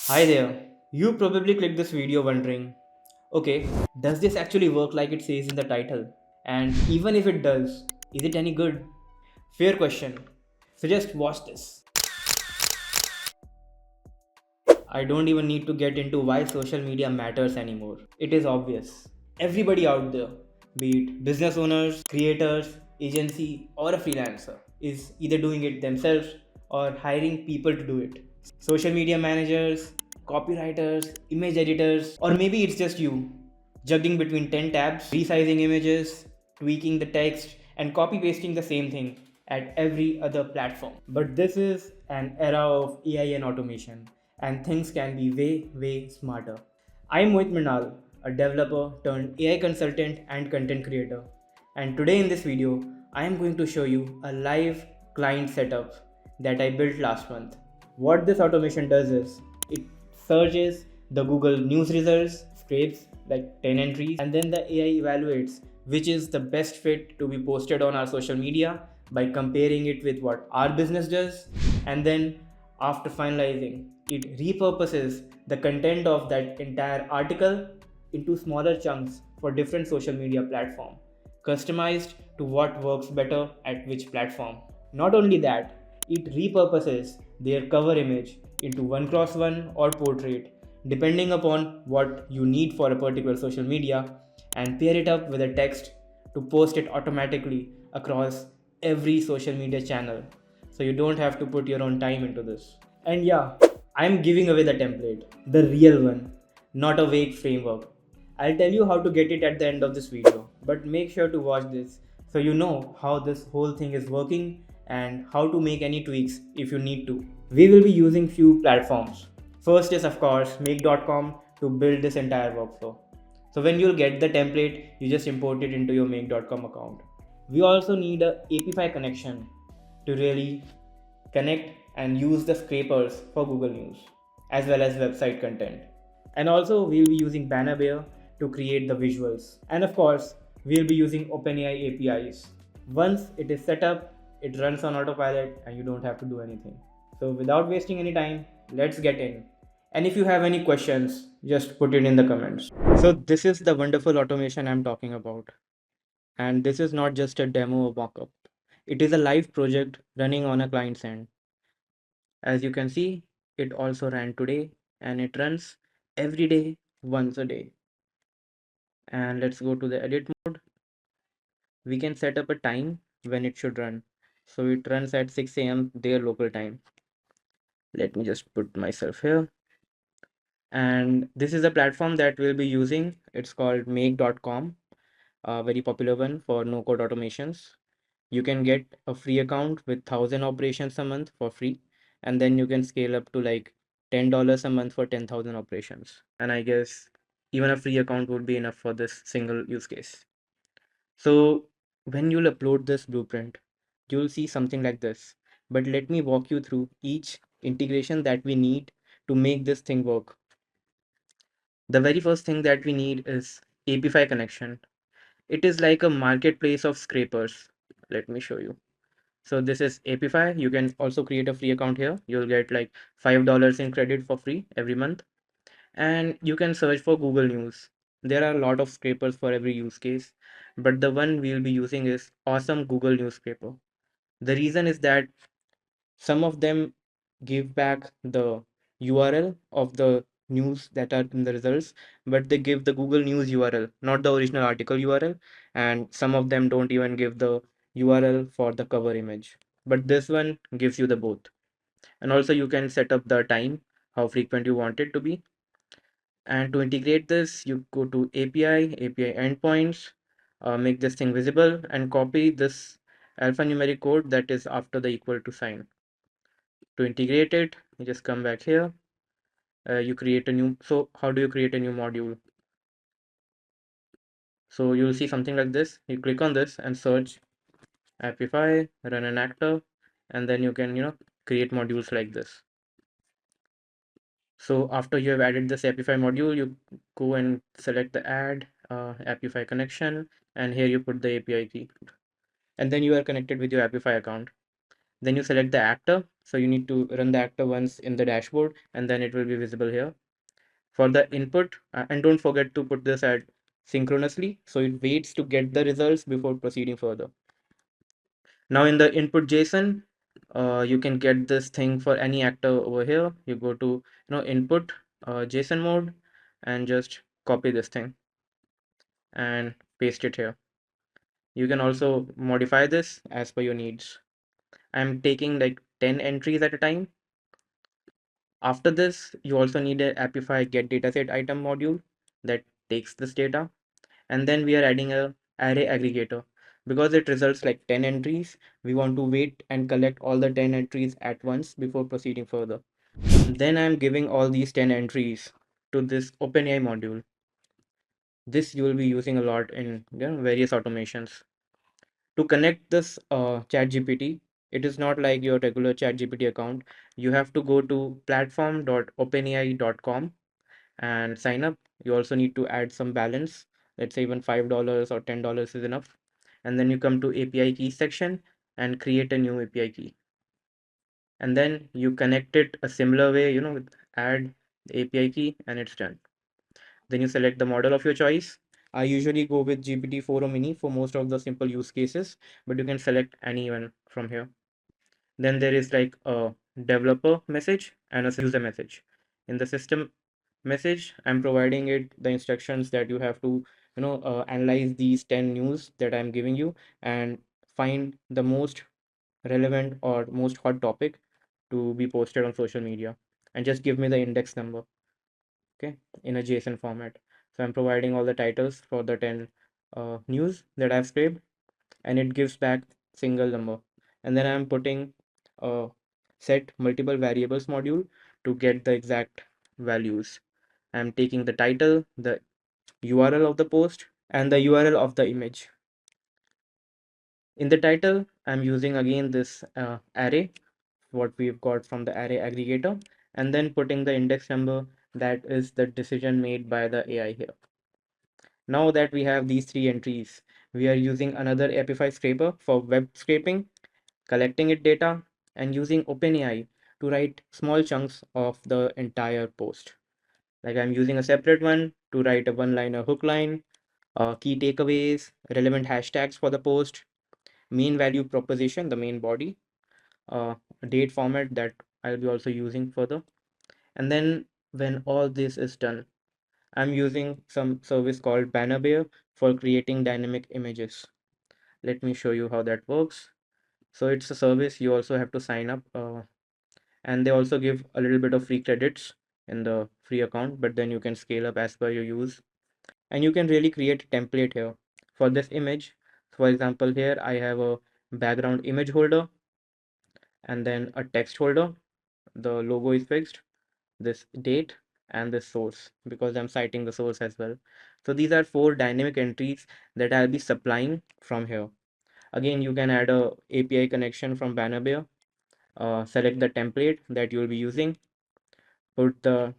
Hi there. You probably clicked this video wondering, okay, does this actually work like it says in the title? And even if it does, is it any good? Fair question. So just watch this. I don't even need to get into why social media matters anymore. It is obvious. Everybody out there, be it business owners, creators, agency, or a freelancer, is either doing it themselves or hiring people to do it. Social media managers, copywriters, image editors, or maybe it's just you juggling between 10 tabs, resizing images, tweaking the text, and copy pasting the same thing at every other platform. But this is an era of AI and automation, and things can be way smarter. I'm Mohit Mrinal, a developer turned AI consultant and content creator. And today in this video, I am going to show you a live client setup that I built last month. What this automation does is it searches the Google News results, scrapes like 10 entries, and then the AI evaluates which is the best fit to be posted on our social media by comparing it with what our business does. And then after finalizing, it repurposes the content of that entire article into smaller chunks for different social media platform, customized to what works better at which platform. Not only that, it repurposes their cover image into one cross one or portrait depending upon what you need for a particular social media and pair it up with a text to post it automatically across every social media channel, so you don't have to put your own time into this. And yeah, I'm giving away the template, the real one, not a vague framework. I'll tell you how to get it at the end of this video, but make sure to watch this so you know how this whole thing is working and how to make any tweaks if you need to. We will be using few platforms. First is of course make.com to build this entire workflow. So when you'll get the template, you just import it into your make.com account. We also need a API connection to really connect and use the scrapers for Google News as well as website content. And also we'll be using Banner Bear to create the visuals. And of course, we'll be using OpenAI APIs. Once it is set up, it runs on autopilot and you don't have to do anything. So without wasting any time, let's get in. And if you have any questions, just put it in the comments. So this is the wonderful automation I'm talking about. And this is not just a demo or mockup. It is a live project running on a client's end. As you can see, it also ran today and it runs every day, once a day. And let's go to the edit mode. We can set up a time when it should run. So it runs at 6 a.m. their local time. Let me just put myself here. And this is a platform that we'll be using. It's called make.com, a very popular one for no code automations. You can get a free account with 1,000 operations a month for free, and then you can scale up to like $10 a month for 10,000 operations. And I guess even a free account would be enough for this single use case. So when you'll upload this blueprint, you'll see something like this. But let me walk you through each integration that we need to make this thing work. The very first thing that we need is API connection. It is like a marketplace of scrapers. Let me show you. So this is API. You can also create a free account here. You'll get like $5 in credit for free every month. And you can search for Google News. There are a lot of scrapers for every use case, but the one we'll be using is Awesome Google News Scraper. The reason is that some of them give back the URL of the news that are in the results, but they give the Google News URL, not the original article URL. And some of them don't even give the URL for the cover image. But this one gives you the both. And also you can set up the time, how frequent you want it to be. And to integrate this, you go to API endpoints, make this thing visible and copy this alphanumeric code that is after the equal to sign. To integrate it, you just come back here. You create a new, so how do you create a new module? So you'll see something like this. You click on this and search Appify, run an actor, and then you can, create modules like this. So after you have added this Appify module, you go and select the add Appify connection, and here you put the API key. And then you are connected with your Appify account. Then you select the actor. So you need to run the actor once in the dashboard, and then it will be visible here. For the input, and don't forget to put this at synchronously, so it waits to get the results before proceeding further. Now in the input JSON, you can get this thing for any actor over here. You go to input JSON mode and just copy this thing and paste it here. You can also modify this as per your needs. I'm taking like 10 entries at a time. After this, you also need a Apify get dataset item module that takes this data. And then we are adding a array aggregator. Because it results like 10 entries, we want to wait and collect all the 10 entries at once before proceeding further. Then I'm giving all these 10 entries to this OpenAI module. This you will be using a lot in various automations. To connect this ChatGPT, it is not like your regular ChatGPT account. You have to go to platform.openai.com and sign up. You also need to add some balance. Let's say even $5 or $10 is enough. And then you come to API key section and create a new API key. And then you connect it a similar way, with add the API key, and it's done. Then you select the model of your choice. I usually go with GPT-4 or Mini for most of the simple use cases, but you can select any one from here. Then there is like a developer message and a user message. In the system message, I'm providing it the instructions that you have to analyze these 10 news that I'm giving you and find the most relevant or most hot topic to be posted on social media, and just give me the index number, okay, in a JSON format. So I'm providing all the titles for the 10 news that I've scraped, and it gives back single number. And then I'm putting a set multiple variables module to get the exact values. I'm taking the title, the URL of the post, and the URL of the image. In the title, I'm using again this array, what we've got from the array aggregator, and then putting the index number that is the decision made by the AI here. Now that we have these three entries, we are using another Apify scraper for web scraping, collecting it data, and using OpenAI to write small chunks of the entire post. Like I'm using a separate one to write a one-liner hook line, key takeaways, relevant hashtags for the post, main value proposition, the main body, a date format that I'll be also using further. And then when all this is done, I'm using some service called Banner for creating dynamic images. Let me show you how that works. So it's a service you also have to sign up, and they also give a little bit of free credits in the free account, but then you can scale up as per your use. And you can really create a template here for this image. For example, here I have a background image holder and then a text holder. The logo is fixed, this date, and this source, because I'm citing the source as well. So these are four dynamic entries that I'll be supplying from here. Again, you can add a API connection from Banner, select the template that you'll be using, put the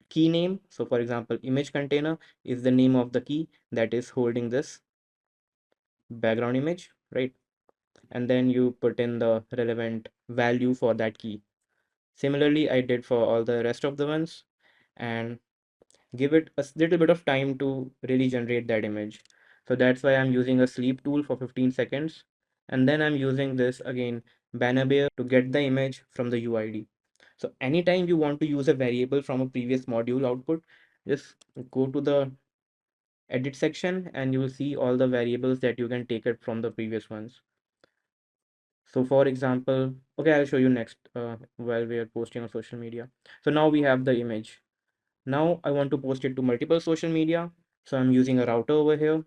key name. So for example, image container is the name of the key that is holding this background image, right? And then you put in the relevant value for that key. Similarly, I did for all the rest of the ones, and give it a little bit of time to really generate that image. So that's why I'm using a sleep tool for 15 seconds. And then I'm using this again, Banner to get the image from the UID. So anytime you want to use a variable from a previous module output, just go to the edit section and you will see all the variables that you can take it from the previous ones. So for example, okay, I'll show you next while we are posting on social media. So now we have the image. Now I want to post it to multiple social media. So I'm using a router over here,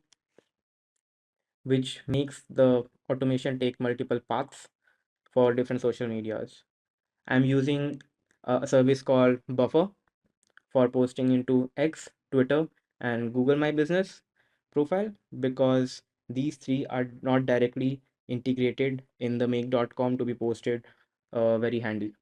which makes the automation take multiple paths for different social medias. I'm using a service called Buffer for posting into X, Twitter, and Google My Business profile, because these three are not directly integrated in the make.com to be posted very handy.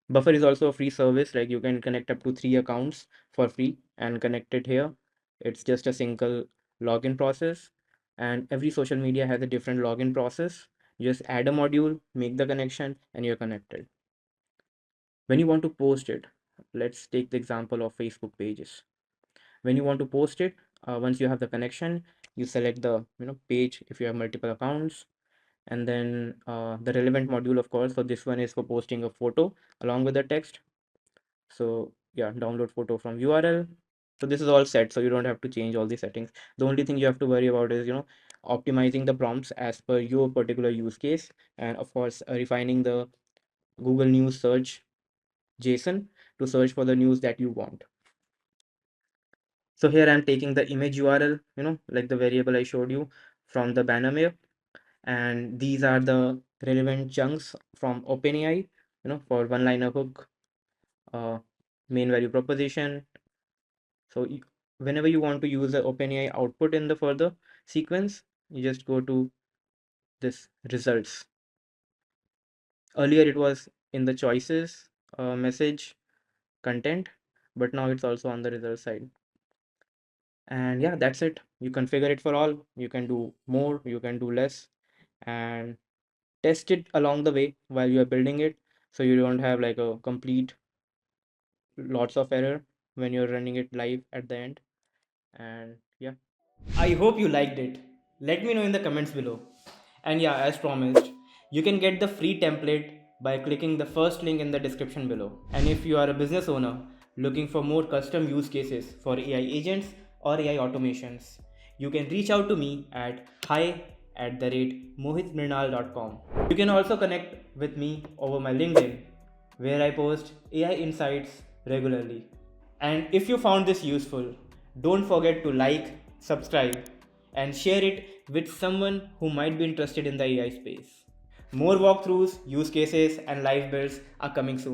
Buffer is also a free service, like you can connect up to 3 accounts for free and connect it here. It's just a single login process, and every social media has a different login process. You just add a module, make the connection, and you're connected. When you want to post it, let's take the example of Facebook pages. When you want to post it, once you have the connection, you select the page if you have multiple accounts, and then the relevant module, of course. So this one is for posting a photo along with the text. So yeah, download photo from URL. So this is all set, so you don't have to change all the settings. The only thing you have to worry about is optimizing the prompts as per your particular use case, and of course refining the Google News search JSON to search for the news that you want. So here I'm taking the image URL, like the variable I showed you from the banner, and these are the relevant chunks from OpenAI, for one-liner hook, main value proposition. So whenever you want to use the OpenAI output in the further sequence, you just go to this results. Earlier it was in the choices, message, content, but now it's also on the result side. And yeah, that's it. You configure it for all. You can do more, you can do less, and test it along the way while you are building it, so you don't have like a complete lots of error when you're running it live at the end. And yeah, I hope you liked it. Let me know in the comments below. And yeah, as promised, you can get the free template by clicking the first link in the description below. And if you are a business owner looking for more custom use cases for AI agents or AI automations, you can reach out to me at hi@mohitmrinal.com. You can also connect with me over my LinkedIn, where I post AI insights regularly. And if you found this useful, don't forget to like, subscribe, and share it with someone who might be interested in the AI space. More walkthroughs, use cases, and live builds are coming soon.